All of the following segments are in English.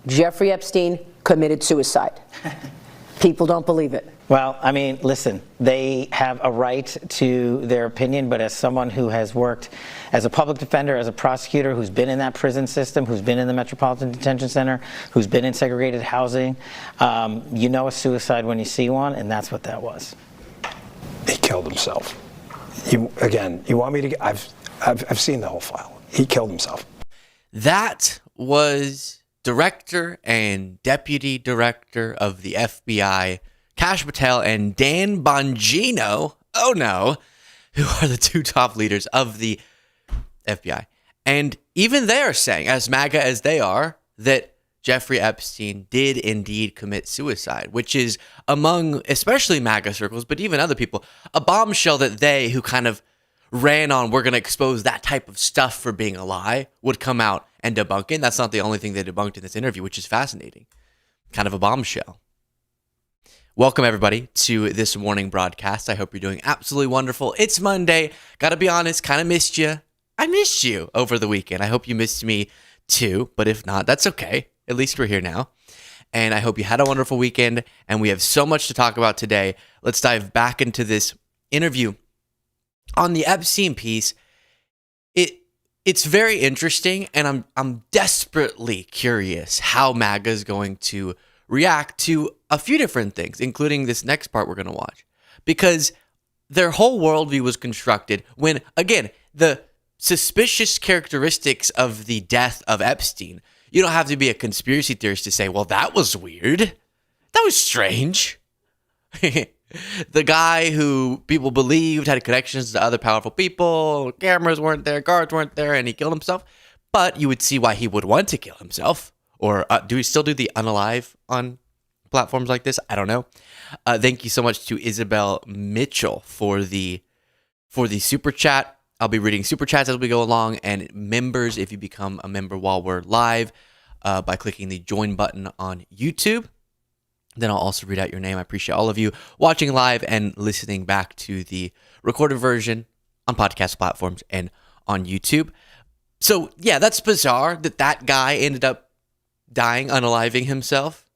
Jeffrey Epstein committed suicide. People don't believe it. Well, I mean, listen, they have a right to their opinion, but as someone who has worked as a public defender, as a prosecutor, who's been in that prison system, who's been in the Metropolitan Detention Center, who's been in segregated housing, you know a suicide when you see one, and that's what that was. He killed himself. You want me to? I've seen the whole file. He killed himself. That was Director and Deputy Director of the FBI, Kash Patel and Dan Bongino, oh no, who are the two top leaders of the FBI. And even they are saying, as MAGA as they are, that Jeffrey Epstein did indeed commit suicide, which is among, especially MAGA circles, but even other people, a bombshell that they, who kind of ran on, we're going to expose that type of stuff for being a lie, would come out and debunk it. That's not the only thing they debunked in this interview, which is fascinating. Kind of a bombshell. Welcome, everybody, to this morning broadcast. I hope you're doing absolutely wonderful. It's Monday. Got to be honest, kind of missed you. I missed you over the weekend. I hope you missed me too, but if not, that's okay. At least we're here now. And I hope you had a wonderful weekend, and we have so much to talk about today. Let's dive back into this interview on the Epstein piece. It's very interesting, and I'm desperately curious how MAGA is going to react to a few different things, including this next part we're going to watch, because their whole worldview was constructed when, again, the suspicious characteristics of the death of Epstein, you don't have to be a conspiracy theorist to say, well, that was weird. That was strange. The guy who people believed had connections to other powerful people, cameras weren't there, guards weren't there, and he killed himself. But you would see why he would want to kill himself. Or do we still do the unalive on platforms like this? I don't know. Thank you so much to Isabel Mitchell for the super chat. I'll be reading super chats as we go along, and members, if you become a member while we're live, by clicking the join button on YouTube. Then I'll also read out your name. I appreciate all of you watching live and listening back to the recorded version on podcast platforms and on YouTube. So yeah, that's bizarre that guy ended up dying, unaliving himself.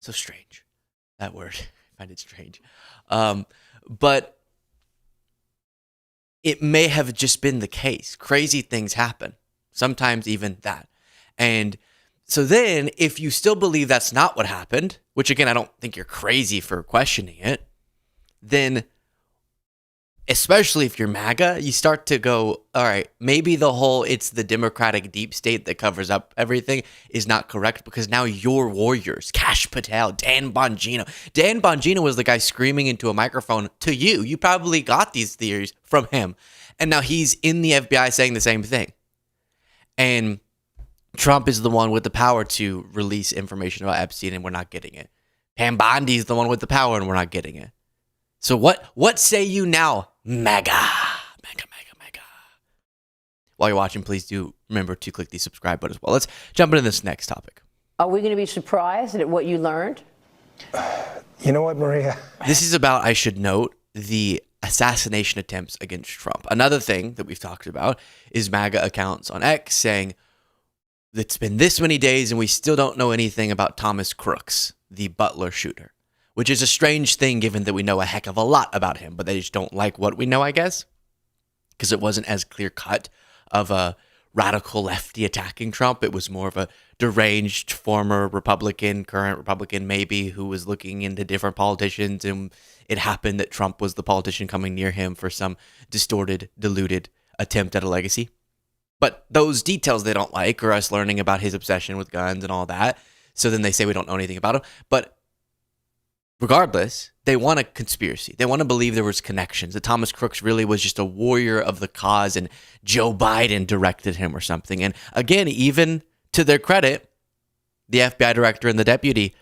So strange. That word. I find it strange. But it may have just been the case. Crazy things happen. Sometimes even that. And so then, if you still believe that's not what happened, which again, I don't think you're crazy for questioning it, then, especially if you're MAGA, you start to go, all right, maybe the whole it's the Democratic deep state that covers up everything is not correct, because now your warriors, Kash Patel, Dan Bongino. Dan Bongino was the guy screaming into a microphone to you. You probably got these theories from him. And now he's in the FBI saying the same thing. And Trump is the one with the power to release information about Epstein, and we're not getting it. Pam Bondi is the one with the power, and we're not getting it. So what say you now, MAGA? MAGA. While you're watching, please do remember to click the subscribe button as well. Let's jump into this next topic. Are we going to be surprised at what you learned? You know what, Maria? This is about, I should note, the assassination attempts against Trump. Another thing that we've talked about is MAGA accounts on X saying, it's been this many days and we still don't know anything about Thomas Crooks, the Butler shooter, which is a strange thing given that we know a heck of a lot about him, but they just don't like what we know, I guess, because it wasn't as clear cut of a radical lefty attacking Trump. It was more of a deranged former Republican, current Republican maybe, who was looking into different politicians, and it happened that Trump was the politician coming near him for some distorted, diluted attempt at a legacy. But those details they don't like, or us learning about his obsession with guns and all that. So then they say we don't know anything about him. But regardless, they want a conspiracy. They want to believe there was connections, that Thomas Crooks really was just a warrior of the cause and Joe Biden directed him or something. And again, even to their credit, the FBI director and the deputy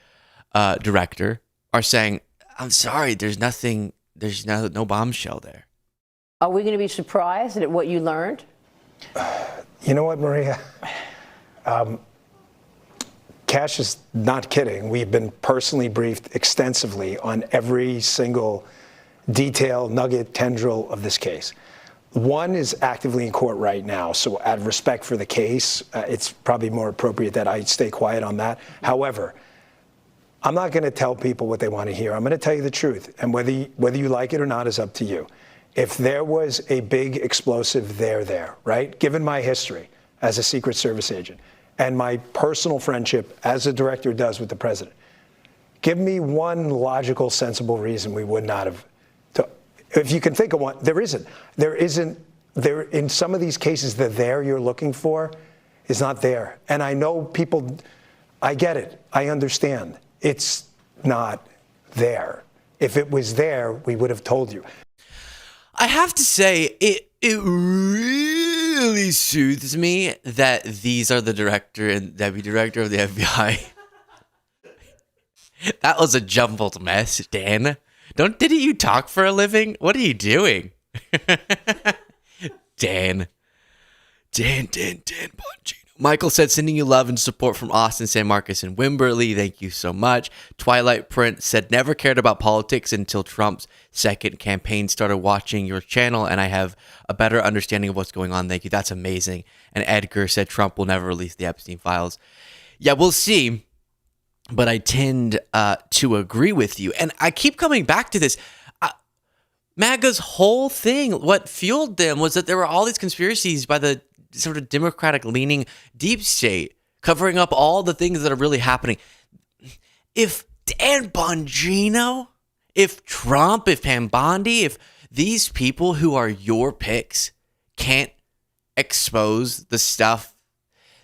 director are saying, I'm sorry, there's no bombshell there. Are we going to be surprised at what you learned? You know what, Maria? Kash is not kidding. We've been personally briefed extensively on every single detail, nugget, tendril of this case. One is actively in court right now, so out of respect for the case, it's probably more appropriate that I stay quiet on that. However, I'm not going to tell people what they want to hear. I'm going to tell you the truth, and whether you like it or not is up to you. If there was a big explosive there, right? Given my history as a Secret Service agent and my personal friendship as a director does with the president, give me one logical, sensible reason we would not have. If you can think of one, there isn't. There in some of these cases, the there you're looking for is not there. And I know people, I get it. I understand. It's not there. If it was there, we would have told you. I have to say, it really soothes me that these are the director and deputy director of the FBI. That was a jumbled mess, Dan. Didn't you talk for a living? What are you doing? Dan Bongino. Michael said, sending you love and support from Austin, San Marcos, and Wimberley. Thank you so much. Twilight Print said, never cared about politics until Trump's second campaign, started watching your channel, and I have a better understanding of what's going on. Thank you. That's amazing. And Edgar said, Trump will never release the Epstein files. Yeah, we'll see. But I tend to agree with you. And I keep coming back to this. MAGA's whole thing, what fueled them was that there were all these conspiracies by the sort of Democratic-leaning deep state covering up all the things that are really happening. If Dan Bongino, if Trump, if Pam Bondi, if these people who are your picks can't expose the stuff,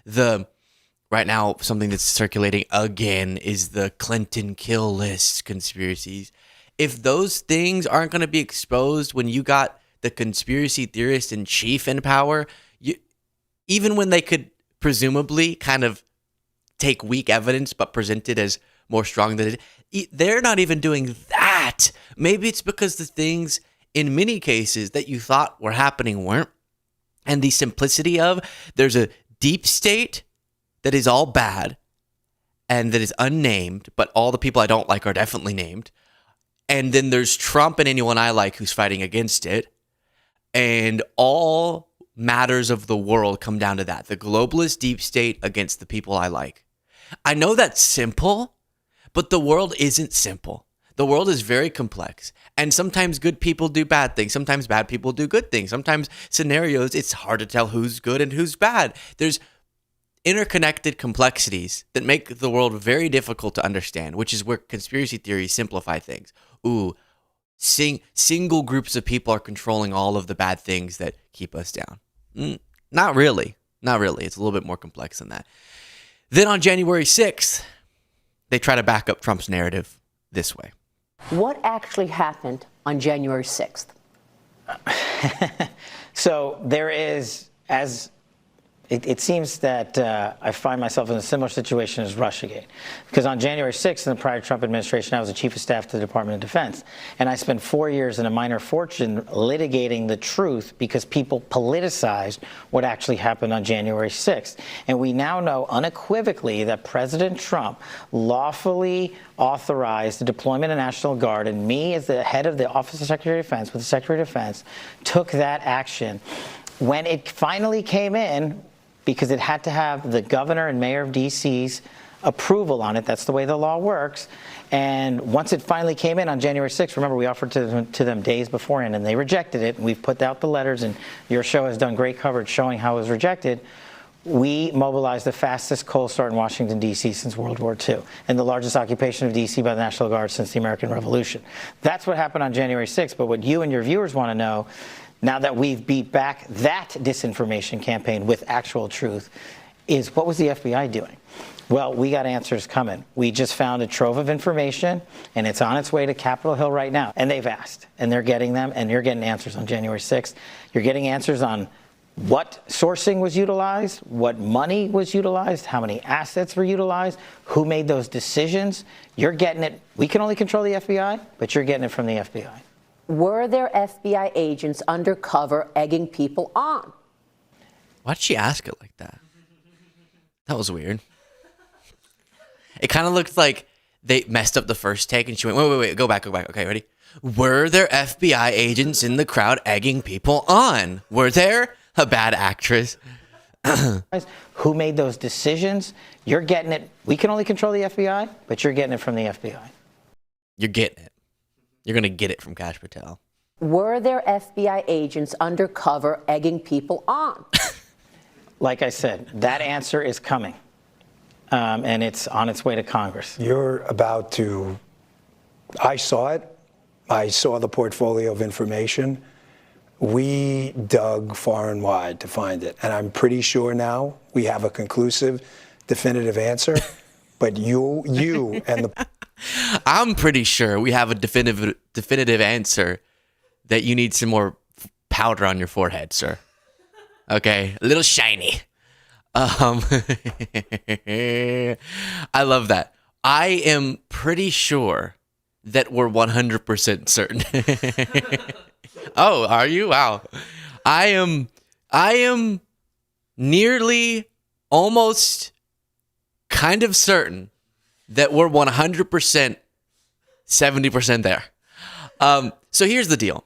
right now, something that's circulating again is the Clinton kill list conspiracies. If those things aren't going to be exposed when you got the conspiracy theorist in chief in power, even when they could presumably kind of take weak evidence but present it as more strong than it, they're not even doing that. Maybe it's because the things in many cases that you thought were happening weren't. And the simplicity of there's a deep state that is all bad and that is unnamed, but all the people I don't like are definitely named. And then there's Trump and anyone I like who's fighting against it. And all matters of the world come down to that. The globalist deep state against the people I like. I know that's simple, but the world isn't simple. The world is very complex. And sometimes good people do bad things. Sometimes bad people do good things. Sometimes scenarios, it's hard to tell who's good and who's bad. There's interconnected complexities that make the world very difficult to understand, which is where conspiracy theories simplify things. Single groups of people are controlling all of the bad things that keep us down. Not really. It's a little bit more complex than that. Then on January 6th, they try to back up Trump's narrative this way. What actually happened on January 6th? So there is, as it seems that I find myself in a similar situation as Russiagate. Because on January 6th, in the prior Trump administration, I was the chief of staff to the Department of Defense. And I spent 4 years and a minor fortune litigating the truth because people politicized what actually happened on January 6th. And we now know unequivocally that President Trump lawfully authorized the deployment of National Guard, and me as the head of the Office of Secretary of Defense, with the Secretary of Defense, took that action. When it finally came in, because it had to have the governor and mayor of D.C.'s approval on it. That's the way the law works. And once it finally came in on January 6th, remember, we offered to them days beforehand, and they rejected it. And we've put out the letters, and your show has done great coverage showing how it was rejected. We mobilized the fastest cold start in Washington, D.C. since World War II, and the largest occupation of D.C. by the National Guard since the American Revolution. That's what happened on January 6th. But what you and your viewers want to know, now that we've beat back that disinformation campaign with actual truth, is what was the FBI doing? Well, we got answers coming. We just found a trove of information, and it's on its way to Capitol Hill right now. And they've asked, and they're getting them, and you're getting answers on January 6th. You're getting answers on what sourcing was utilized, what money was utilized, how many assets were utilized, who made those decisions. You're getting it. We can only control the FBI, but you're getting it from the FBI. Were there FBI agents undercover egging people on? Why'd she ask it like that? That was weird. It kind of looked like they messed up the first take and she went, wait, go back. Okay, ready? Were there FBI agents in the crowd egging people on? Were there? A bad actress. Who made those decisions? You're getting it. We can only control the FBI, but you're getting it from the FBI. You're getting it. You're going to get it from Kash Patel. Were there FBI agents undercover egging people on? Like I said, that answer is coming, and it's on its way to Congress. You're about to, I saw it. I saw the portfolio of information. We dug far and wide to find it. And I'm pretty sure now we have a conclusive, definitive answer. But you and the... I'm pretty sure we have a definitive answer that you need some more powder on your forehead, sir. Okay, a little shiny. I love that. I am pretty sure that we're 100% certain. Oh, are you? Wow. I am nearly, almost, kind of certain that we're 100%, 70% there. So here's the deal.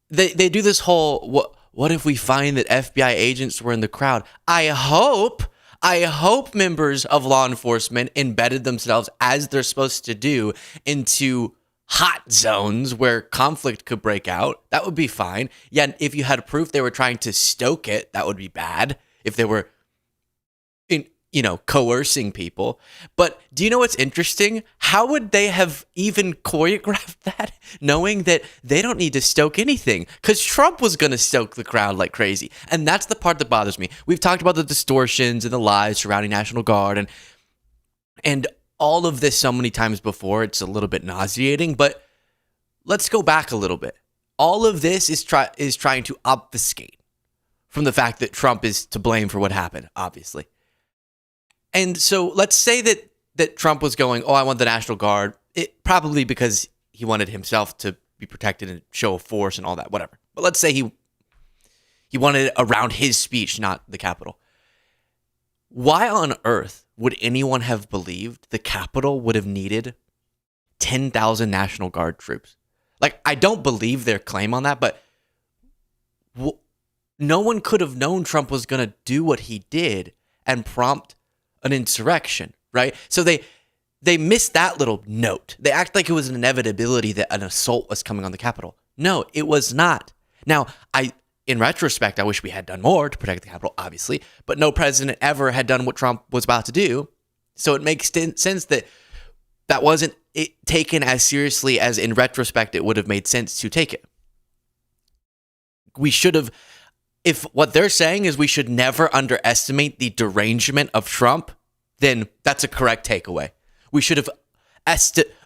They do this whole, what if we find that FBI agents were in the crowd? I hope members of law enforcement embedded themselves, as they're supposed to do, into hot zones where conflict could break out. That would be fine. Yeah, if you had proof they were trying to stoke it, that would be bad. If they were, coercing people. But do you know what's interesting? How would they have even choreographed that, knowing that they don't need to stoke anything? Because Trump was going to stoke the crowd like crazy. And that's the part that bothers me. We've talked about the distortions and the lies surrounding National Guard and all of this so many times before. It's a little bit nauseating, but let's go back a little bit. All of this is trying to obfuscate from the fact that Trump is to blame for what happened, obviously. And so let's say that Trump was going, I want the National Guard, probably because he wanted himself to be protected and show force and all that, whatever. But let's say he wanted it around his speech, not the Capitol. Why on earth would anyone have believed the Capitol would have needed 10,000 National Guard troops? Like, I don't believe their claim on that, but no one could have known Trump was going to do what he did and prompt an insurrection, right? So they missed that little note. They act like it was an inevitability that an assault was coming on the Capitol. No, it was not. Now, in retrospect, I wish we had done more to protect the Capitol, obviously, but no president ever had done what Trump was about to do. So it makes sense that wasn't taken as seriously as in retrospect it would have made sense to take it. We should have, if what they're saying is we should never underestimate the derangement of Trump, then that's a correct takeaway. We should have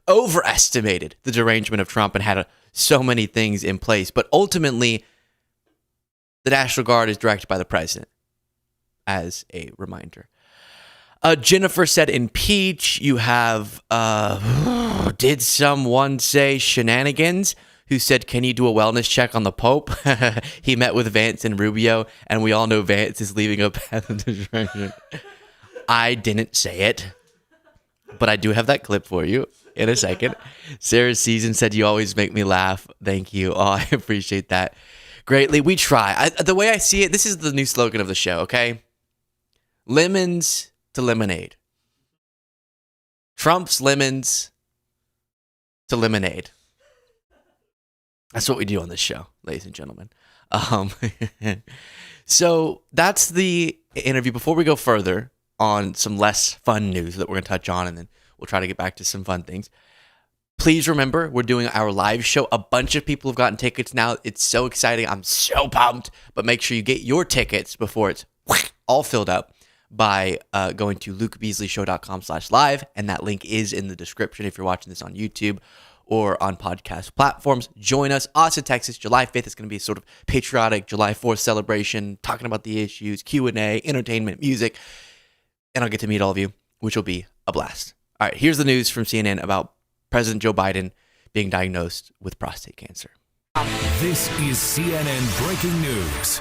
overestimated the derangement of Trump and had so many things in place. But ultimately, the National Guard is directed by the president, as a reminder. Jennifer said, impeach. You have, did someone say shenanigans? Who said, can you do a wellness check on the Pope? He met with Vance and Rubio, and we all know Vance is leaving a path of destruction. I didn't say it, but I do have that clip for you in a second. Sarah Season said, you always make me laugh. Thank you. Oh, I appreciate that greatly. We try. The way I see it, this is the new slogan of the show, okay? Lemons to lemonade. Trump's lemons to lemonade. That's what we do on this show, ladies and gentlemen. So that's the interview. Before we go further on some less fun news that we're going to touch on, and then we'll try to get back to some fun things. Please remember, we're doing our live show. A bunch of people have gotten tickets now. It's so exciting. I'm so pumped. But make sure you get your tickets before it's all filled up by going to lukebeasleyshow.com/live. And that link is in the description if you're watching this on YouTube or on podcast platforms. Join us, Austin, Texas, July 5th. It's going to be a sort of patriotic July 4th celebration, talking about the issues, Q&A, entertainment, music, and I'll get to meet all of you, which will be a blast. All right, here's the news from CNN about President Joe Biden being diagnosed with prostate cancer. This is CNN Breaking News.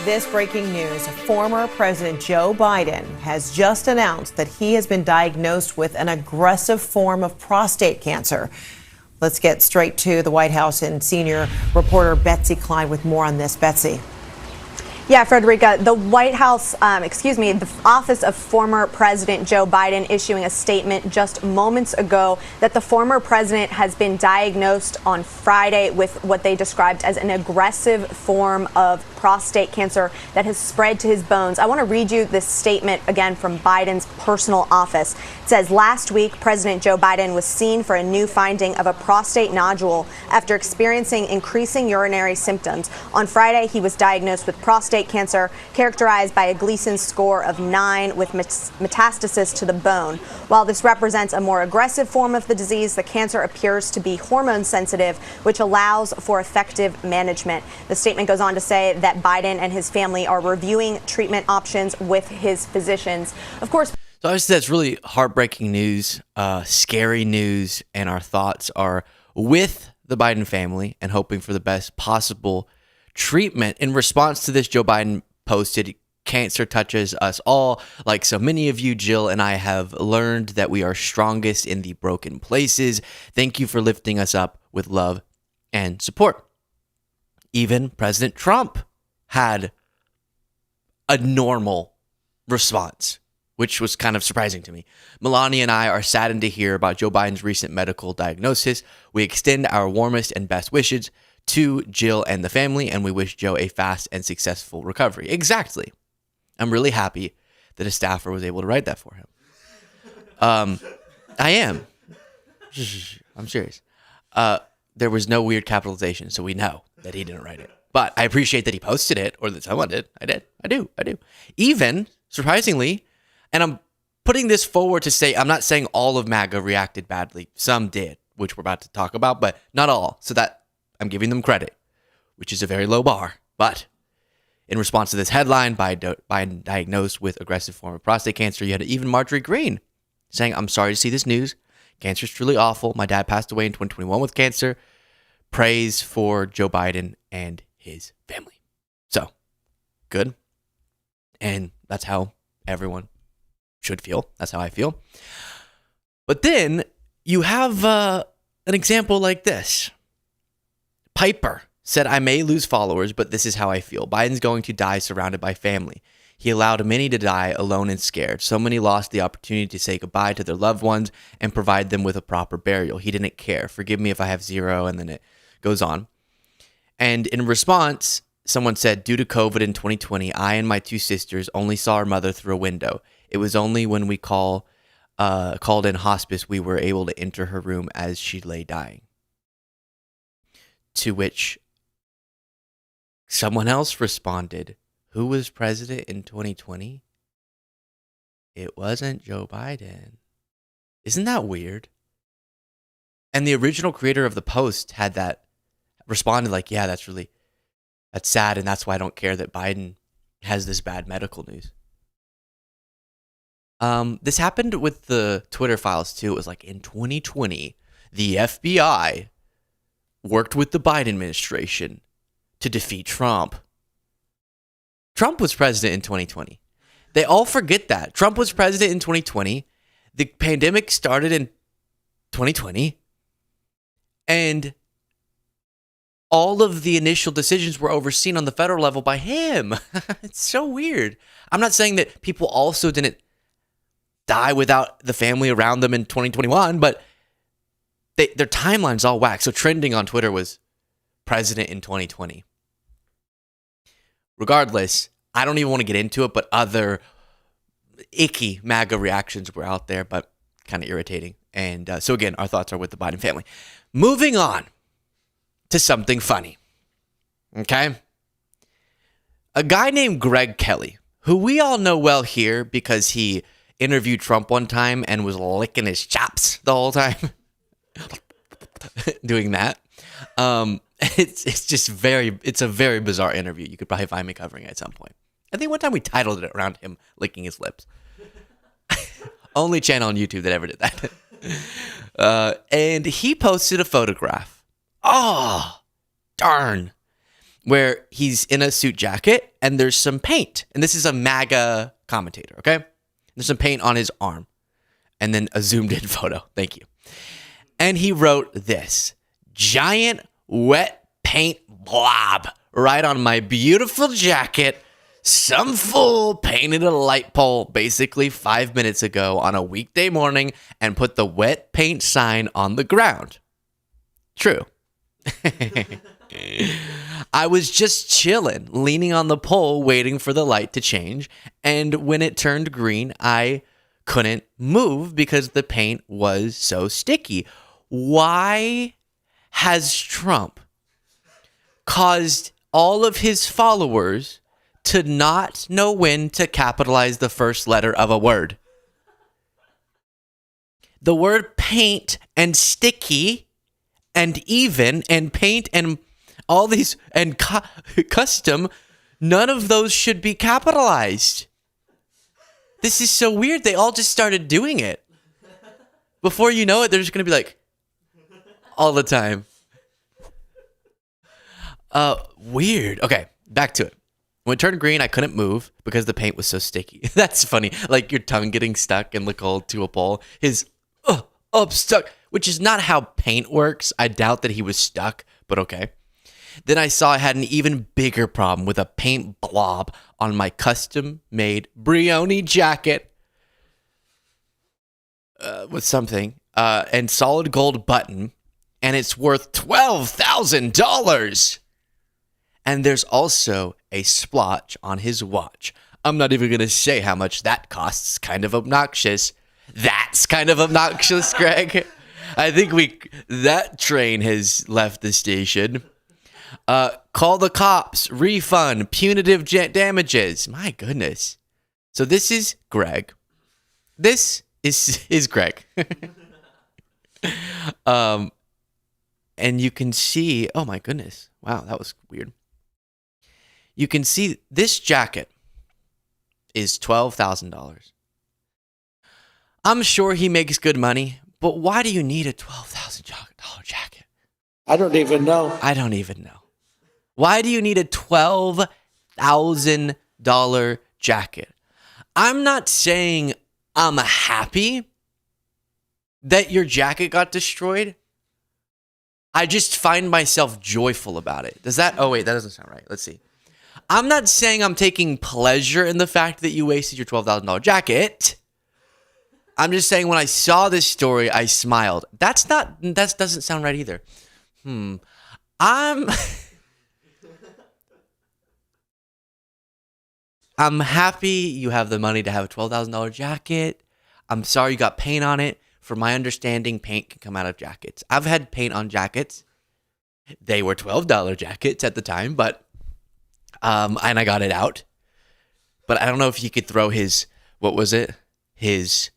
This breaking news, former President Joe Biden has just announced that he has been diagnosed with an aggressive form of prostate cancer. Let's get straight to the White House and senior reporter Betsy Klein with more on this. Betsy. Yeah, Frederica, the White House, the office of former President Joe Biden issuing a statement just moments ago that the former president has been diagnosed on Friday with what they described as an aggressive form of prostate cancer that has spread to his bones. I want to read you this statement again from Biden's personal office. It says, last week, President Joe Biden was seen for a new finding of a prostate nodule after experiencing increasing urinary symptoms. On Friday, he was diagnosed with prostate cancer characterized by a Gleason score of 9 with metastasis to the bone. While this represents a more aggressive form of the disease, the cancer appears to be hormone sensitive, which allows for effective management. The statement goes on to say that Biden and his family are reviewing treatment options with his physicians. Of course, So obviously that's really heartbreaking news, scary news, and our thoughts are with the Biden family and hoping for the best possible treatment. In response to this, Joe Biden posted, "Cancer touches us all. Like so many of you, Jill and I have learned that we are strongest in the broken places. Thank you for lifting us up with love and support." Even President Trump had a normal response, which was kind of surprising to me. "Melania and I are saddened to hear about Joe Biden's recent medical diagnosis. We extend our warmest and best wishes to Jill and the family, and we wish Joe a fast and successful recovery." Exactly. I'm really happy that a staffer was able to write that for him. I am. I'm serious. There was no weird capitalization, so we know that he didn't write it. But I appreciate that he posted it, or that someone did. I do. Even, surprisingly, and I'm putting this forward to say, I'm not saying all of MAGA reacted badly. Some did, which we're about to talk about, but not all. So that I'm giving them credit, which is a very low bar. But in response to this headline, Biden diagnosed with aggressive form of prostate cancer, you had even Marjorie Greene saying, "I'm sorry to see this news. Cancer is truly awful. My dad passed away in 2021 with cancer. Praise for Joe Biden and his family." So, good. And that's how everyone should feel. That's how I feel. But then you have an example like this. Piper said, "I may lose followers, but this is how I feel. Biden's going to die surrounded by family. He allowed many to die alone and scared. So many lost the opportunity to say goodbye to their loved ones and provide them with a proper burial. He didn't care. Forgive me if I have zero," and then it goes on. And in response, someone said, "Due to COVID in 2020, I and my 2 sisters only saw our mother through a window. It was only when we called in hospice we were able to enter her room as she lay dying." To which someone else responded, "Who was president in 2020? It wasn't Joe Biden." Isn't that weird? And the original creator of the post had that responded like, "Yeah, that's sad, and that's why I don't care that Biden has this bad medical news." This happened with the Twitter files too. It was like in 2020, the FBI worked with the Biden administration to defeat Trump. Trump was president in 2020. They all forget that. Trump was president in 2020. The pandemic started in 2020. And all of the initial decisions were overseen on the federal level by him. It's so weird. I'm not saying that people also didn't die without the family around them in 2021, but their timeline's all whack. So trending on Twitter was president in 2020. Regardless, I don't even want to get into it, but other icky MAGA reactions were out there, but kind of irritating. And so again, our thoughts are with the Biden family. Moving on to something funny. Okay? A guy named Greg Kelly, who we all know well here because he interviewed Trump one time and was licking his chops the whole time. Doing that. It's a very bizarre interview. You could probably find me covering it at some point. I think one time we titled it around him licking his lips. Only channel on YouTube that ever did that. And he posted a photograph. Oh, darn. Where he's in a suit jacket and there's some paint. And this is a MAGA commentator, okay? There's some paint on his arm. And then a zoomed in photo. Thank you. And he wrote this: giant wet paint blob right on my beautiful jacket. Some fool painted a light pole basically 5 minutes ago on a weekday morning and put the wet paint sign on the ground. True. I was just chilling, leaning on the pole, waiting for the light to change. And when it turned green, I couldn't move because the paint was so sticky. Why has Trump caused all of his followers to not know when to capitalize the first letter of a word? The word paint and sticky and even and paint and all these and custom, none of those should be capitalized. This is so weird. They all just started doing it. Before you know it, they're just going to be like, all the time. Weird. Okay, back to it. When it turned green, I couldn't move because the paint was so sticky. That's funny. Like your tongue getting stuck in the cold to a pole. His up stuck, which is not how paint works. I doubt that he was stuck, but okay. Then I saw I had an even bigger problem with a paint blob on my custom-made Brioni jacket with something and solid gold button, and it's worth $12,000. And there's also a splotch on his watch. I'm not even going to say how much that costs. Kind of obnoxious. That's kind of obnoxious, Greg. I think that train has left the station. Call the cops, refund, punitive damages. My goodness. So this is Greg. This is Greg. And you can see, oh my goodness. Wow, that was weird. You can see this jacket is $12,000. I'm sure he makes good money, but why do you need a $12,000 jacket? I don't even know. I don't even know. Why do you need a $12,000 jacket? I'm not saying I'm happy that your jacket got destroyed. I just find myself joyful about it. Does that? Oh, wait, that doesn't sound right. Let's see. I'm not saying I'm taking pleasure in the fact that you wasted your $12,000 jacket. I'm just saying when I saw this story, I smiled. That doesn't sound right either. I'm happy you have the money to have a $12,000 jacket. I'm sorry you got paint on it. From my understanding, paint can come out of jackets. I've had paint on jackets. They were $12 jackets at the time, but and I got it out. But I don't know if you could throw his, what was it? His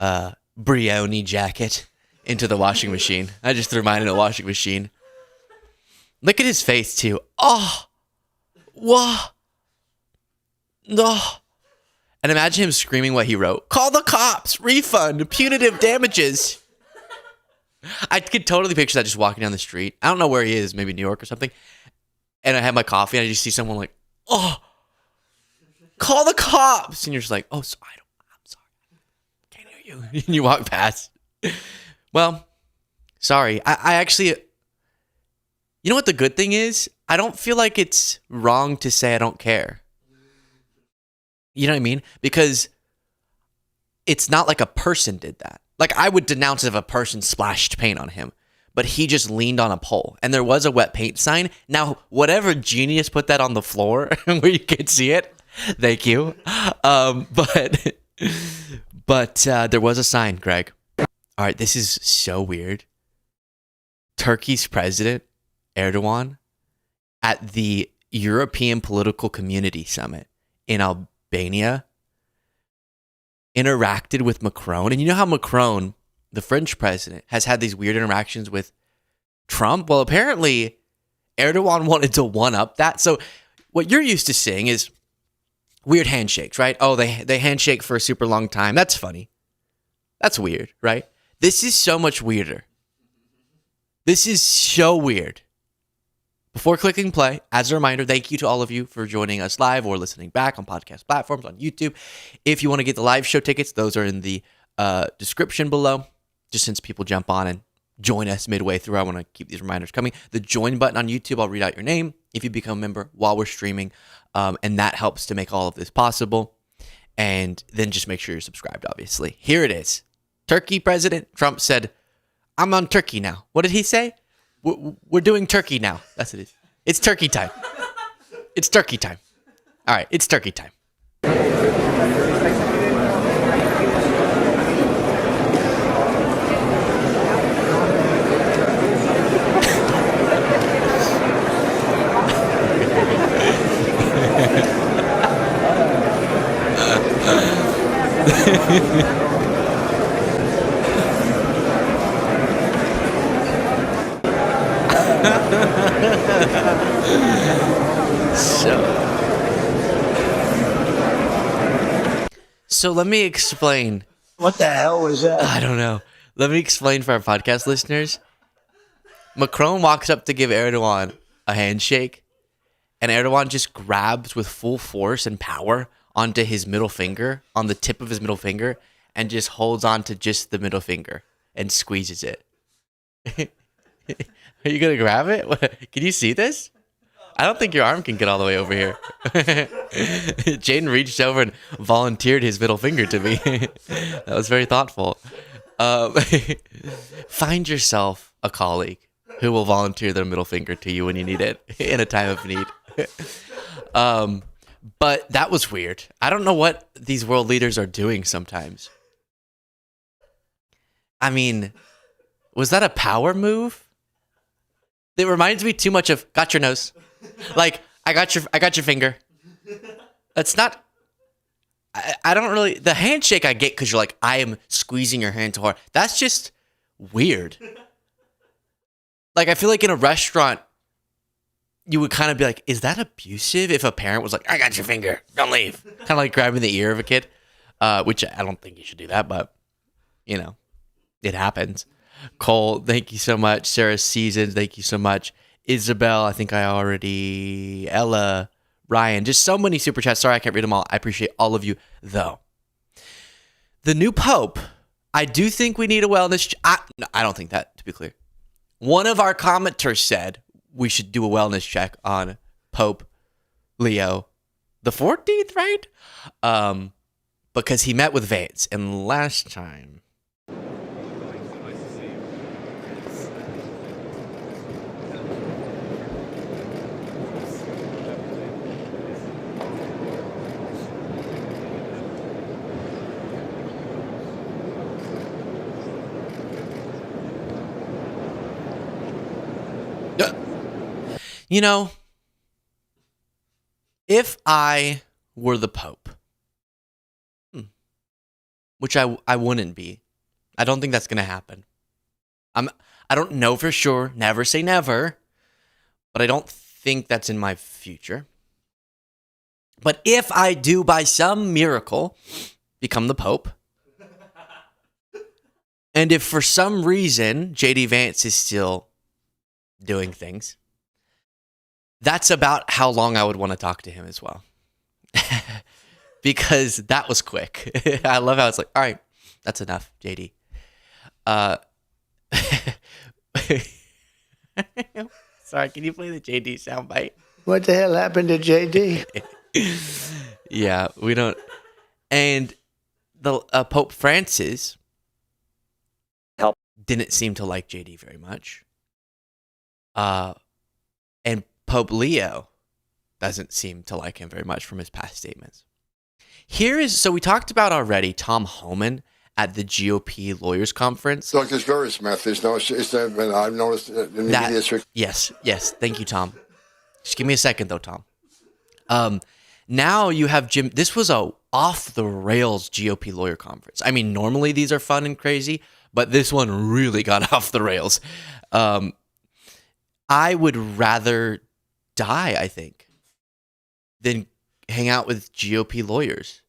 Brioni jacket into the washing machine. I just threw mine in the washing machine. Look at his face too. Oh, whoa. No. And imagine him screaming what he wrote. Call the cops, refund, punitive damages. I could totally picture that just walking down the street. I don't know where he is, maybe New York or something. And I have my coffee and I just see someone like, oh, call the cops. And you're just like, oh, I'm sorry. Can't hear you. And you walk past. Well, sorry. I actually, you know what the good thing is? I don't feel like it's wrong to say I don't care. You know what I mean? Because it's not like a person did that. Like I would denounce if a person splashed paint on him, but he just leaned on a pole and there was a wet paint sign. Now, whatever genius put that on the floor where you could see it, thank you. But there was a sign, Greg. All right, this is so weird. Turkey's president, Erdogan, at the European Political Community Summit in Albania, interacted with Macron. And you know how Macron, the French president, has had these weird interactions with Trump? Well, apparently Erdogan wanted to one-up that. So what you're used to seeing is weird handshakes, right? Oh, they handshake for a super long time. That's funny. That's weird, right? This is so much weirder. This is so weird. Before clicking play, as a reminder, thank you to all of you for joining us live or listening back on podcast platforms on YouTube. If you want to get the live show tickets, those are in the description below, just since people jump on and join us midway through. I want to keep these reminders coming. The join button on YouTube, I'll read out your name if you become a member while we're streaming. And that helps to make all of this possible. And then just make sure you're subscribed, obviously. Here it is. Turkey President Trump said, I'm on Turkey now. What did he say? We're doing Turkey now. That's what it is. It's turkey time. It's turkey time. All right, it's turkey time. So let me explain. What the hell was that? I don't know. Let me explain for our podcast listeners. Macron walks up to give Erdogan a handshake, and Erdogan just grabs with full force and power onto his middle finger, on the tip of his middle finger, and just holds on to just the middle finger and squeezes it. Are you going to grab it? Can you see this? I don't think your arm can get all the way over here. Jaden reached over and volunteered his middle finger to me. That was very thoughtful. Find yourself a colleague who will volunteer their middle finger to you when you need it in a time of need. But that was weird. I don't know what these world leaders are doing sometimes. I mean, was that a power move? It reminds me too much of got your nose. Like, I got your finger. That's not, I don't really, the handshake I get because you're like, I am squeezing your hand too hard. That's just weird. Like, I feel like in a restaurant, you would kind of be like, is that abusive? If a parent was like, I got your finger, don't leave. Kind of like grabbing the ear of a kid, which I don't think you should do that, but, you know, it happens. Cole, thank you so much. Sarah Seasons, thank you so much. Isabel, I think I already, Ella, Ryan, just so many super chats. Sorry, I can't read them all. I appreciate all of you, though. The new Pope, I do think we need a wellness no, I don't think that, to be clear. One of our commenters said we should do a wellness check on Pope Leo the 14th, right? Because he met with Vance, and last time... You know, if I were the Pope, which I wouldn't be, I don't think that's going to happen. I don't know for sure, never say never, but I don't think that's in my future. But if I do, by some miracle, become the Pope, and if for some reason JD Vance is still doing things, that's about how long I would want to talk to him as well. Because that was quick. I love how it's like, all right, that's enough, JD. Sorry, can you play the JD soundbite? What the hell happened to JD? Yeah, we don't. And the Pope Francis didn't seem to like JD very much. And Pope Leo doesn't seem to like him very much from his past statements. So we talked about already Tom Homan at the GOP Lawyers Conference. Look, it's very Smith. I've noticed in the media. Yes. Thank you, Tom. Just give me a second, though, Tom. Now you have Jim. This was a off-the-rails GOP Lawyer Conference. I mean, normally these are fun and crazy, but this one really got off the rails. I would rather die, I think, than hang out with GOP lawyers.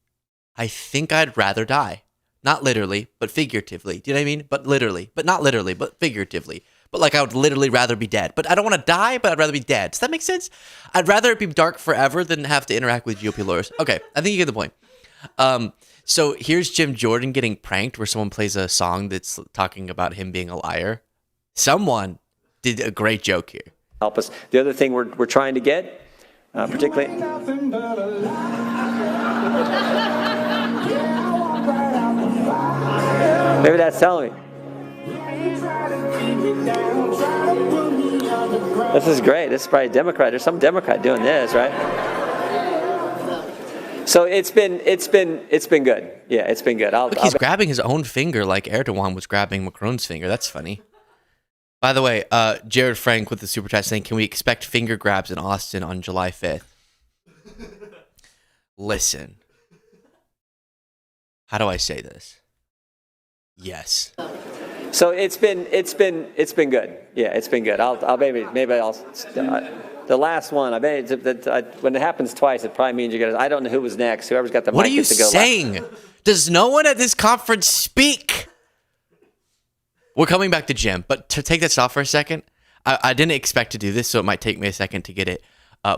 I think I'd rather die. Not literally, but figuratively. Do you know what I mean? But literally. But not literally, but figuratively. But like I would literally rather be dead. But I don't want to die, but I'd rather be dead. Does that make sense? I'd rather it be dark forever than have to interact with GOP lawyers. Okay, I think you get the point. So here's Jim Jordan getting pranked where someone plays a song that's talking about him being a liar. Someone did a great joke here. Help us. The other thing we're trying to get, particularly. Maybe that's telling me. This is great. This is probably a Democrat. There's some Democrat doing this, right? So it's been good. Yeah, it's been good. Look, he's grabbing his own finger like Erdogan was grabbing Macron's finger. That's funny. By the way, Jared Frank with the super chat saying, "Can we expect finger grabs in Austin on July 5th?" Listen, how do I say this? Yes. So it's been good. Yeah, it's been good. I'll maybe I'll. The last one, I bet when it happens twice, it probably means you're gonna. I don't know who was next. Whoever's got the mic What are you gets to go saying? last. Does no one at this conference speak? We're coming back to Jim, but to take this off for a second, I didn't expect to do this, so it might take me a second to get it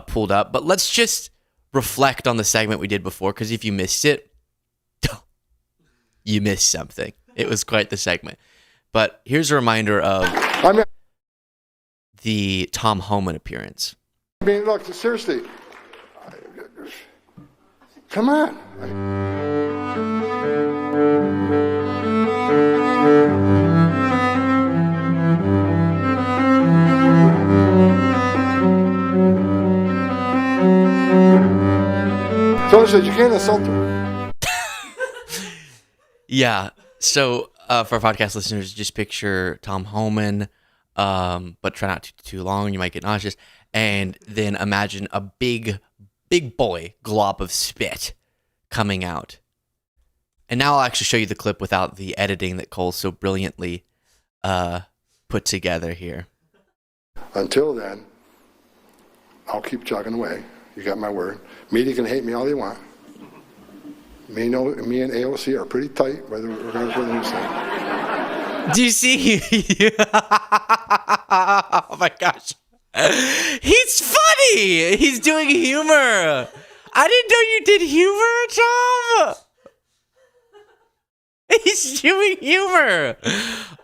pulled up. But let's just reflect on the segment we did before, because if you missed it, you missed something. It was quite the segment. But here's a reminder of the Tom Homan appearance. I mean, look, seriously. Come on. Someone said you can't insult her. Yeah. So for podcast listeners, just picture Tom Homan, but try not to too long. You might get nauseous. And then imagine a big boy glop of spit coming out. And now I'll actually show you the clip without the editing that Cole so brilliantly put together here. Until then, I'll keep chugging away. You got my word. Media can hate me all they want. Me and AOC are pretty tight, regardless of what you say. Do you see? Oh my gosh. He's funny. He's doing humor. I didn't know you did humor, Tom. He's doing humor.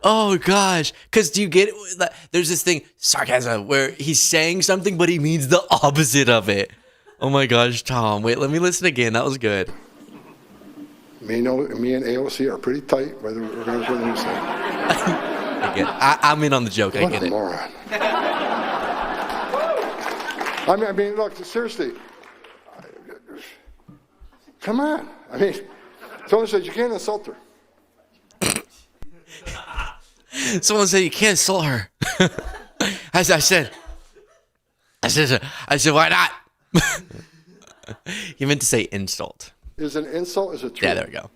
Oh gosh. Because do you get it? There's this thing, sarcasm, where he's saying something, but he means the opposite of it. Oh my gosh, Tom. Wait, let me listen again. That was good. Me and AOC are pretty tight, regardless of what you say. I get it. I'm in on the joke. I get it. Moron. I mean, look, seriously. Come on. I mean, someone said you can't insult her. Someone said you can't insult her. I said, why not? He meant to say insult. Is an insult, is it true? Yeah, there we go.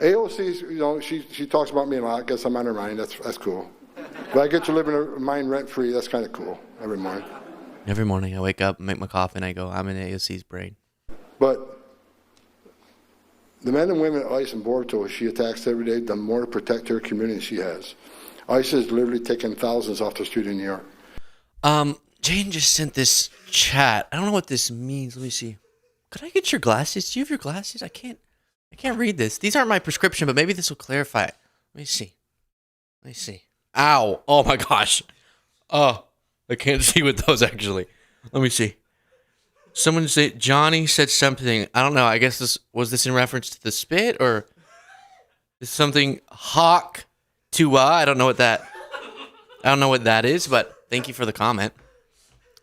AOC, she talks about me a lot. I guess I'm on her mind. That's cool. But I get to live in her mind rent free. That's kind of cool every morning. Every morning I wake up, make my coffee, and I go, I'm in AOC's brain. But the men and women at ICE and Border Patrol she attacks every day done more to protect her community than she has. ICE is literally taking thousands off the street in New York. Jane just sent this chat. I don't know what this means. Let me see. Could I get your glasses? Do you have your glasses? I can't read this. These aren't my prescription, but maybe this will clarify it. Let me see. Ow. Oh my gosh. Oh, I can't see with those actually. Let me see. Someone said, Johnny said something. I don't know. I guess was this in reference to the spit or is something hawk to I don't know what that is, but thank you for the comment.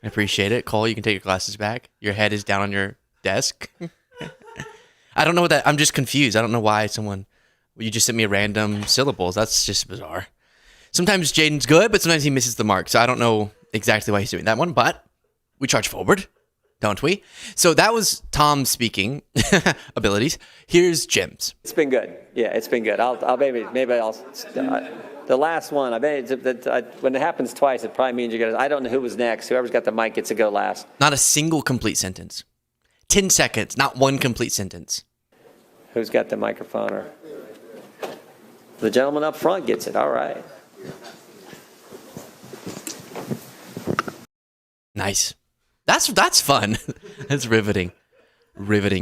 I appreciate it. Cole, you can take your glasses back. Your head is down on your desk. I don't know what that, I'm just confused. I don't know why you just sent me random syllables. That's just bizarre. Sometimes Jaden's good, but sometimes he misses the mark. So I don't know exactly why he's doing that one, but we charge forward, don't we? So that was Tom's speaking abilities. Here's Jim's. It's been good. Yeah, it's been good. I'll maybe I'll. The last one, I bet when it happens twice, it probably means you're gonna. I don't know who was next. Whoever's got the mic gets to go last. Not a single complete sentence. 10 seconds, not one complete sentence. Who's got the microphone? Or the gentleman up front gets it. All right. Nice. That's fun. That's riveting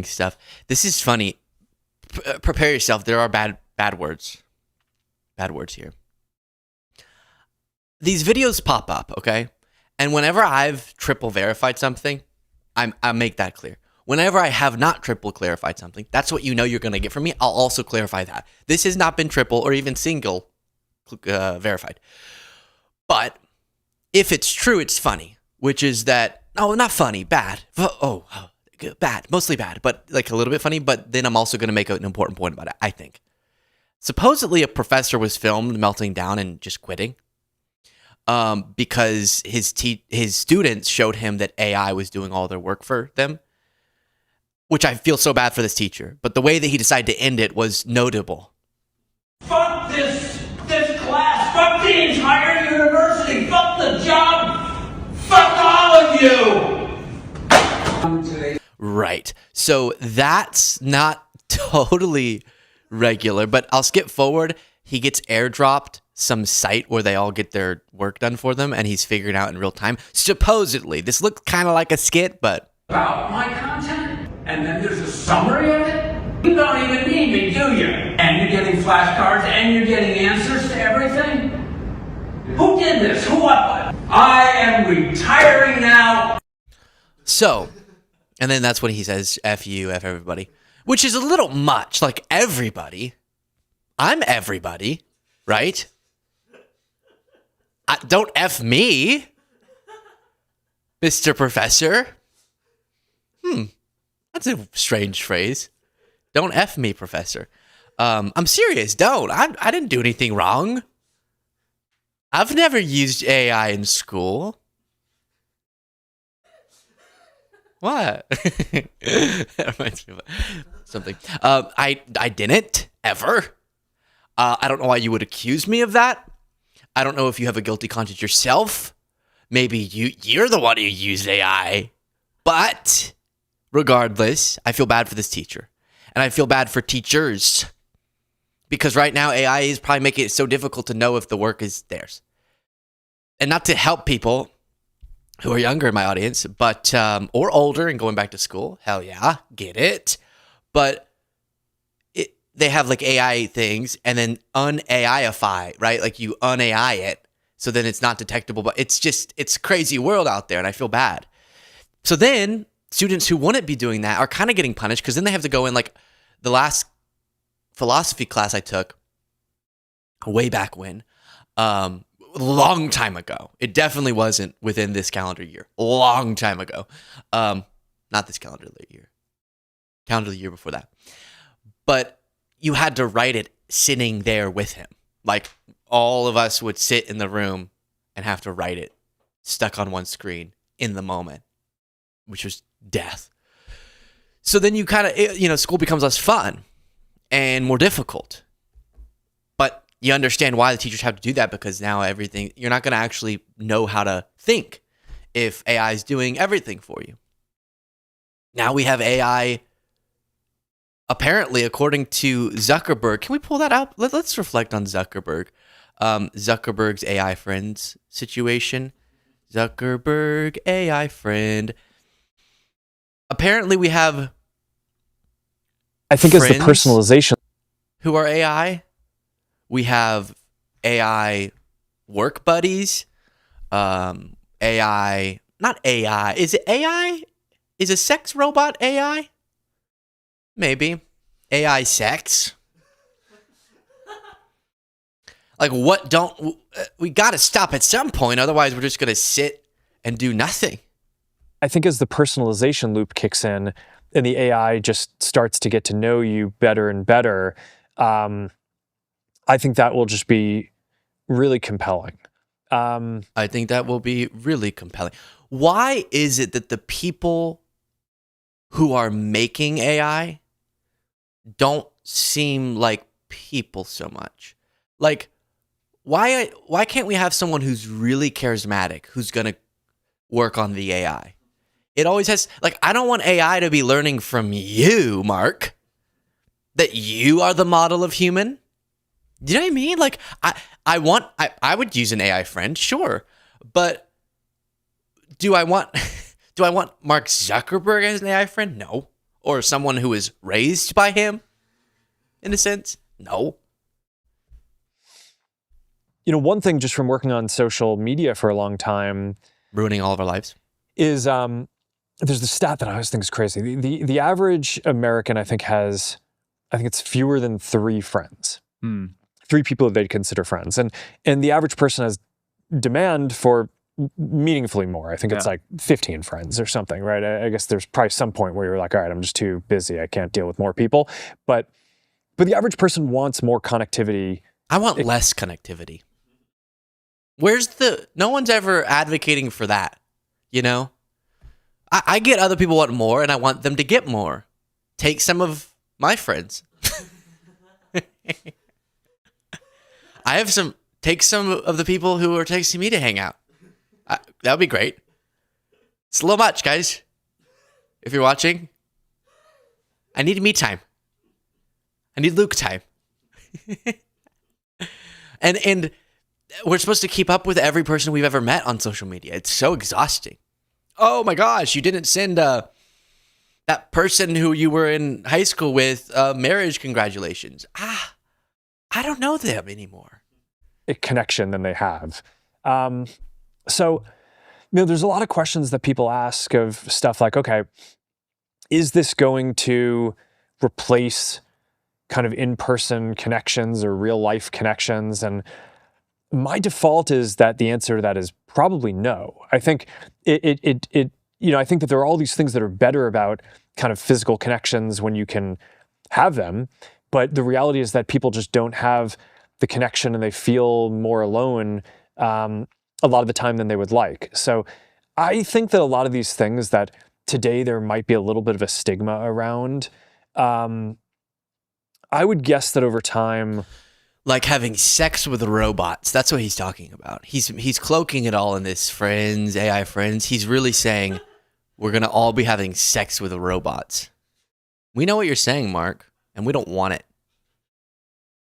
stuff. This is funny. Prepare yourself. There are bad words. bad words here. These videos pop up, okay? And whenever I've triple verified something, I make that clear. Whenever I have not triple clarified something, that's what you know you're going to get from me. I'll also clarify that. This has not been triple or even single verified. But if it's true, it's funny, which is that, oh, not funny, bad. Bad, mostly bad, but like a little bit funny. But then I'm also going to make an important point about it, I think. Supposedly a professor was filmed melting down and just quitting because his students showed him that AI was doing all their work for them, which I feel so bad for this teacher. But the way that he decided to end it was notable. Fuck this class. Fuck the entire university. Fuck the job. Fuck all of you. Right. So that's not totally regular, but I'll skip forward. He gets airdropped some site where they all get their work done for them, and he's figuring out in real time. Supposedly, this looked kind of like a skit, but about my content, and then there's a summary of it. You don't even need me, do you? And you're getting flashcards, and you're getting answers to everything. Who did this? Who? I am retiring now. So, and then that's when he says, F you, F everybody, which is a little much. Like, everybody. I'm everybody, right? Don't F me, Mr. Professor. That's a strange phrase. Don't F me, Professor. I'm serious, don't. I didn't do anything wrong. I've never used AI in school. What? That reminds me of something. I didn't, ever. I don't know why you would accuse me of that. I don't know if you have a guilty conscience yourself. Maybe you're the one who used AI. But regardless, I feel bad for this teacher. And I feel bad for teachers. Because right now, AI is probably making it so difficult to know if the work is theirs. And not to help people who are younger in my audience, but or older and going back to school. Hell yeah, get it. But they have like AI things and then un-AIify, right? Like you un-AI it, so then it's not detectable. But it's a crazy world out there, and I feel bad. So then students who wouldn't be doing that are kind of getting punished because then they have to go in, like the last philosophy class I took way back when, long time ago. It definitely wasn't within this calendar year. Long time ago. Not this calendar year. Calendar year before that. But you had to write it sitting there with him. Like all of us would sit in the room and have to write it stuck on one screen in the moment, which was death. So then you kind of, school becomes less fun and more difficult. But you understand why the teachers have to do that, because now you're not going to actually know how to think if AI is doing everything for you. Now we have AI, apparently, according to Zuckerberg. Can we pull that out? Let's reflect on Zuckerberg. Zuckerberg's AI Friends situation. Zuckerberg AI Friend. Apparently we have, I think it's the personalization, who are AI. We have AI work buddies. AI, not AI. Is it AI? Is a sex robot AI? Maybe. AI sex. Like, we got to stop at some point. Otherwise, we're just going to sit and do nothing. I think as the personalization loop kicks in and the AI just starts to get to know you better and better, I think that will just be really compelling. I think that will be really compelling. Why is it that the people who are making AI don't seem like people so much? Like, why can't we have someone who's really charismatic, who's going to work on the AI? It always has, like, I don't want AI to be learning from you, Mark, that you are the model of human. Do you know what I mean? Like, I would use an AI friend, sure, but do I want Mark Zuckerberg as an AI friend? No. Or someone who is raised by him, in a sense? No. one thing just from working on social media for a long time, ruining all of our lives, is there's the stat that I always think is crazy. The average American, I think it's fewer than 3 friends. 3 people that they'd consider friends. And the average person has demand for meaningfully more. I think it's like 15 friends or something, right? I guess there's probably some point where you're like, all right, I'm just too busy. I can't deal with more people. But the average person wants more connectivity. I want less connectivity. No one's ever advocating for that, I get other people want more, and I want them to get more. Take some of my friends. Take some of the people who are texting me to hang out. That would be great. It's a little much, guys. If you're watching, I need me time. I need Luke time. and we're supposed to keep up with every person we've ever met on social media. It's so exhausting. Oh my gosh, you didn't send that person who you were in high school with marriage congratulations. I don't know them anymore. A connection than they have. So, there's a lot of questions that people ask of stuff like, okay, is this going to replace kind of in-person connections or real-life connections? And my default is that the answer to that is probably no. I think I think that there are all these things that are better about kind of physical connections when you can have them, but the reality is that people just don't have the connection and they feel more alone a lot of the time than they would like. So I think that a lot of these things that today there might be a little bit of a stigma around, I would guess that over time... Like having sex with robots. That's what he's talking about. He's cloaking it all in this friends, AI friends. He's really saying we're going to all be having sex with robots. We know what you're saying, Mark, and we don't want it.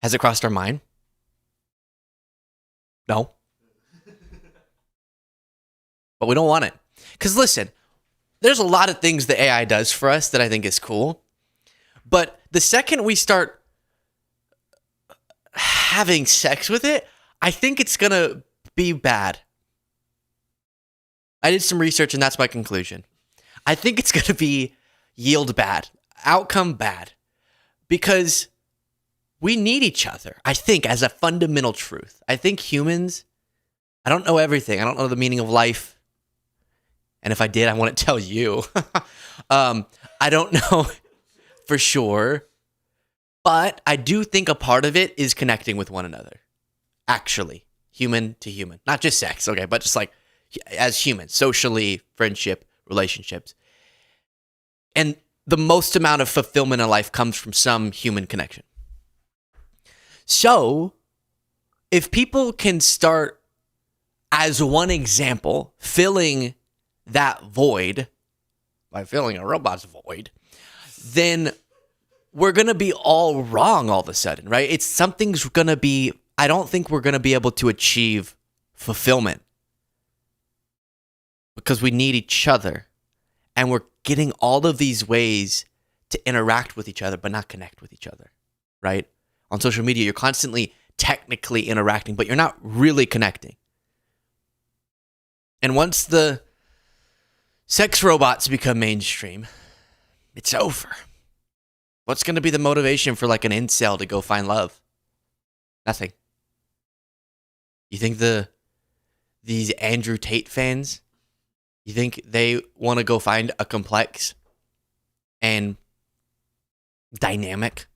Has it crossed our mind? No. But we don't want it. Because listen, there's a lot of things that AI does for us that I think is cool. But the second we start having sex with it, I think it's going to be bad. I did some research and that's my conclusion. I think it's going to yield bad, outcome bad, because we need each other, I think, as a fundamental truth. I think humans, I don't know everything. I don't know the meaning of life. And if I did, I wouldn't tell you. I don't know for sure. But I do think a part of it is connecting with one another. Actually, human to human. Not just sex, okay, but just like as humans, socially, friendship, relationships. And the most amount of fulfillment in life comes from some human connection. So, if people can start, as one example, filling that void by filling a robot's void, then we're going to be all wrong all of a sudden, right? Something's going to be, I don't think we're going to be able to achieve fulfillment because we need each other. And we're getting all of these ways to interact with each other, but not connect with each other, right? On social media, you're constantly technically interacting, but you're not really connecting. And once the sex robots become mainstream, it's over. What's going to be the motivation for like an incel to go find love? Nothing. You think these Andrew Tate fans, you think they want to go find a complex and dynamic,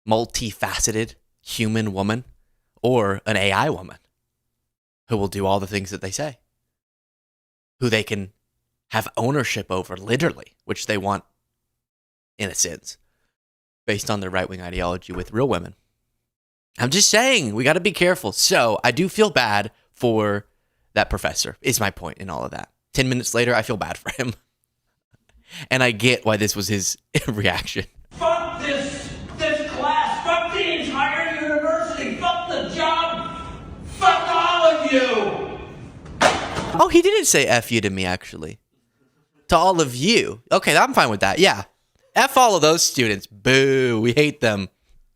multifaceted human woman or an AI woman who will do all the things that they say, who they can have ownership over, literally, which they want in a sense, based on their right-wing ideology with real women. I'm just saying, we got to be careful. So I do feel bad for that professor, is my point in all of that. 10 minutes later, I feel bad for him. And I get why this was his reaction. Fuck this class. Fuck the entire university. Fuck the job. Fuck all of you. Oh, he didn't say F you to me, actually. To all of you. Okay, I'm fine with that. Yeah. F all of those students. Boo. We hate them.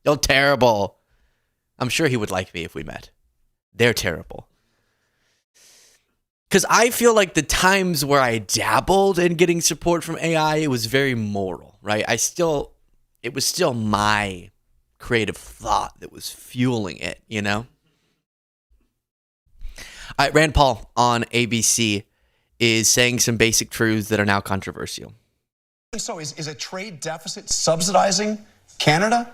They're terrible. I'm sure he would like me if we met. They're terrible. Because I feel like the times where I dabbled in getting support from AI, it was very moral, right? It was still my creative thought that was fueling it, you know? All right, Rand Paul on ABC is saying some basic truths that are now controversial. So is a trade deficit subsidizing Canada?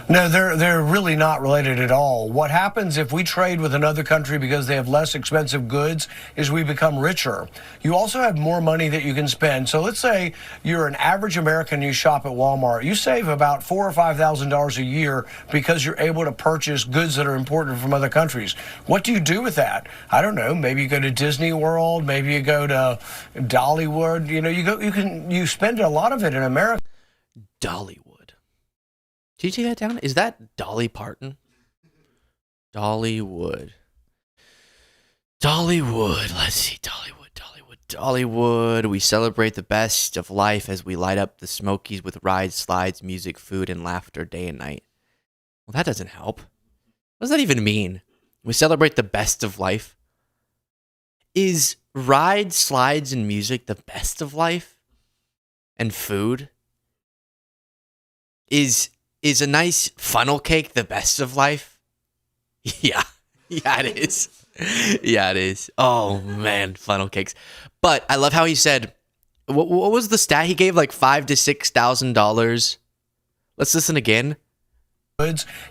No, they're really not related at all. What happens if we trade with another country because they have less expensive goods is we become richer. You also have more money that you can spend. So let's say you're an average American, you shop at Walmart. You save about $4,000 or $5,000 a year because you're able to purchase goods that are imported from other countries. What do you do with that? I don't know. Maybe you go to Disney World. Maybe you go to Dollywood. You know, you spend a lot of it in America. Dollywood. Did you take that down? Is that Dolly Parton? Dollywood. Let's see. Dollywood. We celebrate the best of life as we light up the Smokies with rides, slides, music, food, and laughter day and night. Well, that doesn't help. What does that even mean? We celebrate the best of life? Is rides, slides, and music the best of life? And food? Is a nice funnel cake the best of life? Yeah, it is. Yeah, it is. Oh, man, funnel cakes. But I love how he said, what was the stat he gave? Like $5,000 to $6,000? Let's listen again.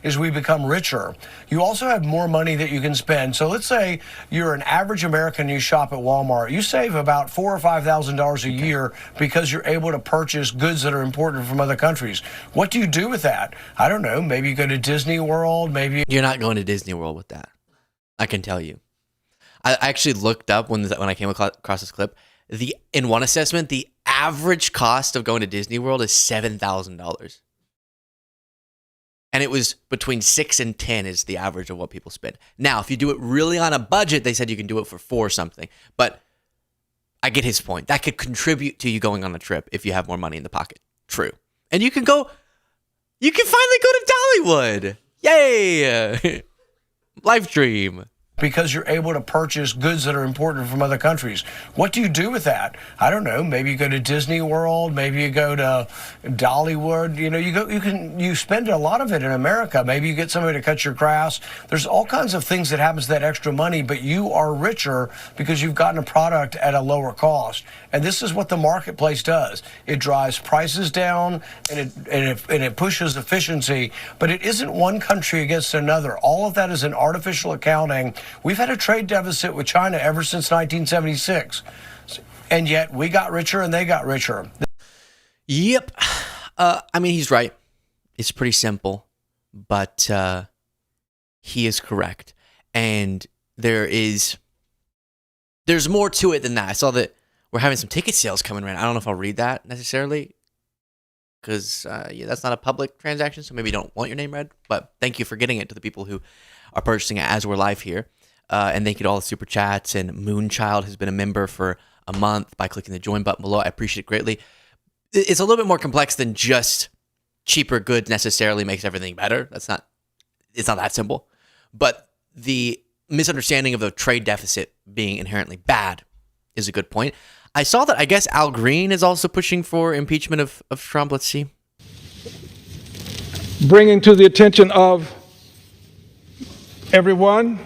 Is we become richer. You also have more money that you can spend. So let's say you're an average American, you shop at Walmart. You save about $4,000 or $5,000 a year because you're able to purchase goods that are imported from other countries. What do you do with that? I don't know. Maybe you go to Disney World. Maybe you're not going to Disney World with that. I can tell you. I actually looked up when I came across this clip. In one assessment, the average cost of going to Disney World is $7,000. And it was between 6 and 10 is the average of what people spend. Now, if you do it really on a budget, they said you can do it for 4 something. But I get his point. That could contribute to you going on a trip if you have more money in the pocket. True. And you can finally go to Dollywood. Yay! Life dream. Because you're able to purchase goods that are imported from other countries. What do you do with that? I don't know. Maybe you go to Disney World. Maybe you go to Dollywood. You know, you spend a lot of it in America. Maybe you get somebody to cut your grass. There's all kinds of things that happens to that extra money, but you are richer because you've gotten a product at a lower cost. And this is what the marketplace does. It drives prices down and it pushes efficiency, but it isn't one country against another. All of that is an artificial accounting. We've had a trade deficit with China ever since 1976, and yet we got richer and they got richer. Yep. I mean, he's right. It's pretty simple, but he is correct. And there's more to it than that. I saw that we're having some ticket sales coming around. I don't know if I'll read that necessarily because that's not a public transaction, so maybe you don't want your name read. But thank you for getting it to the people who are purchasing it as we're live here. And thank you to all the super chats. And Moonchild has been a member for a month by clicking the join button below. I appreciate it greatly. It's a little bit more complex than just cheaper goods necessarily makes everything better. It's not that simple. But the misunderstanding of the trade deficit being inherently bad is a good point. I saw that I guess Al Green is also pushing for impeachment of Trump. Let's see. Bringing to the attention of everyone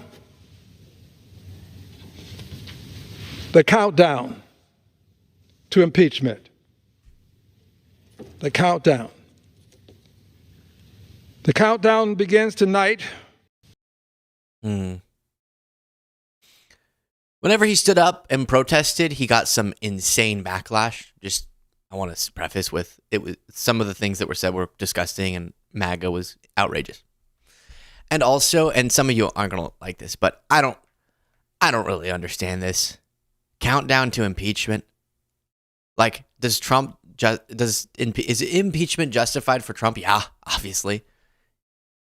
the countdown to impeachment. The countdown. The countdown begins tonight. Whenever he stood up and protested, he got some insane backlash. I want to preface with it was some of the things that were said were disgusting and MAGA was outrageous. And also, and some of you aren't going to like this, but I don't really understand this. Countdown to impeachment. Like, is impeachment justified for Trump? Yeah, obviously.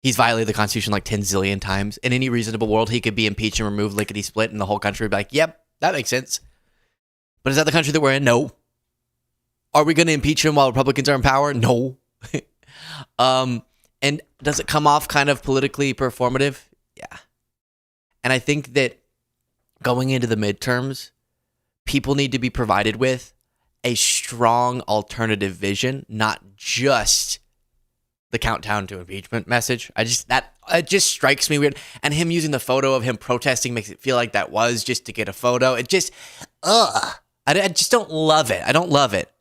He's violated the Constitution like 10 zillion times. In any reasonable world, he could be impeached and removed lickety-split, and the whole country would be like, yep, that makes sense. But is that the country that we're in? No. Are we going to impeach him while Republicans are in power? No. And does it come off kind of politically performative? Yeah. And I think that going into the midterms, people need to be provided with a strong alternative vision, not just the countdown to impeachment message. It just strikes me weird. And him using the photo of him protesting makes it feel like that was just to get a photo. It just, I just don't love it. I don't love it.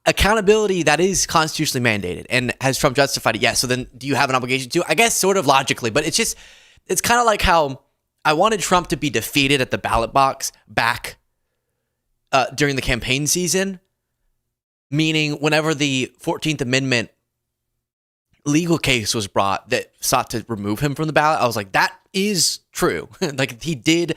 Accountability, that is constitutionally mandated. And has Trump justified it? Yes. So then do you have an obligation to? I guess sort of logically, but it's kind of like how I wanted Trump to be defeated at the ballot box back during the campaign season, meaning whenever the 14th Amendment legal case was brought that sought to remove him from the ballot, I was like, that is true. Like, he did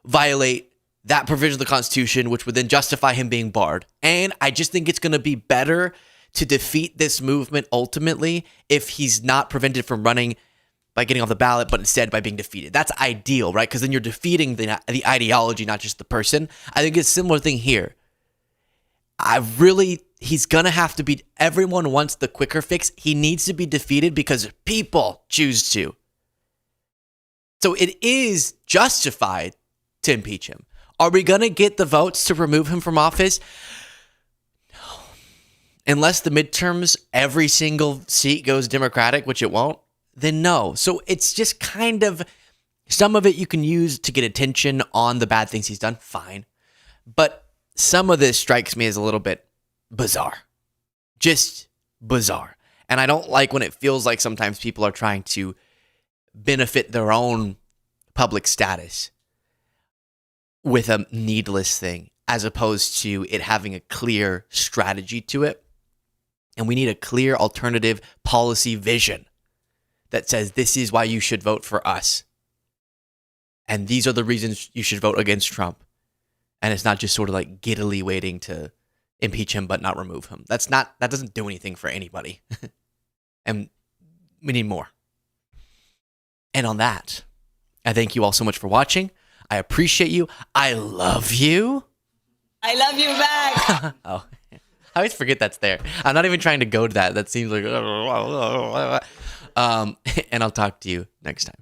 violate that provision of the Constitution, which would then justify him being barred. And I just think it's going to be better to defeat this movement ultimately if he's not prevented from running by getting off the ballot, but instead by being defeated. That's ideal, right? Because then you're defeating the ideology, not just the person. I think it's a similar thing here. He's going to have to be, everyone wants the quicker fix. He needs to be defeated because people choose to. So it is justified to impeach him. Are we going to get the votes to remove him from office? No. Unless the midterms, every single seat goes Democratic, which it won't, then no. So it's just kind of, some of it you can use to get attention on the bad things he's done, fine. But some of this strikes me as a little bit bizarre. Just bizarre. And I don't like when it feels like sometimes people are trying to benefit their own public status with a needless thing, as opposed to it having a clear strategy to it. And we need a clear alternative policy vision that says this is why you should vote for us. And these are the reasons you should vote against Trump. And it's not just sort of like giddily waiting to impeach him but not remove him. That doesn't do anything for anybody. And we need more. And on that, I thank you all so much for watching. I appreciate you. I love you. I love you back. Oh, I always forget that's there. I'm not even trying to go to that. That seems like, and I'll talk to you next time.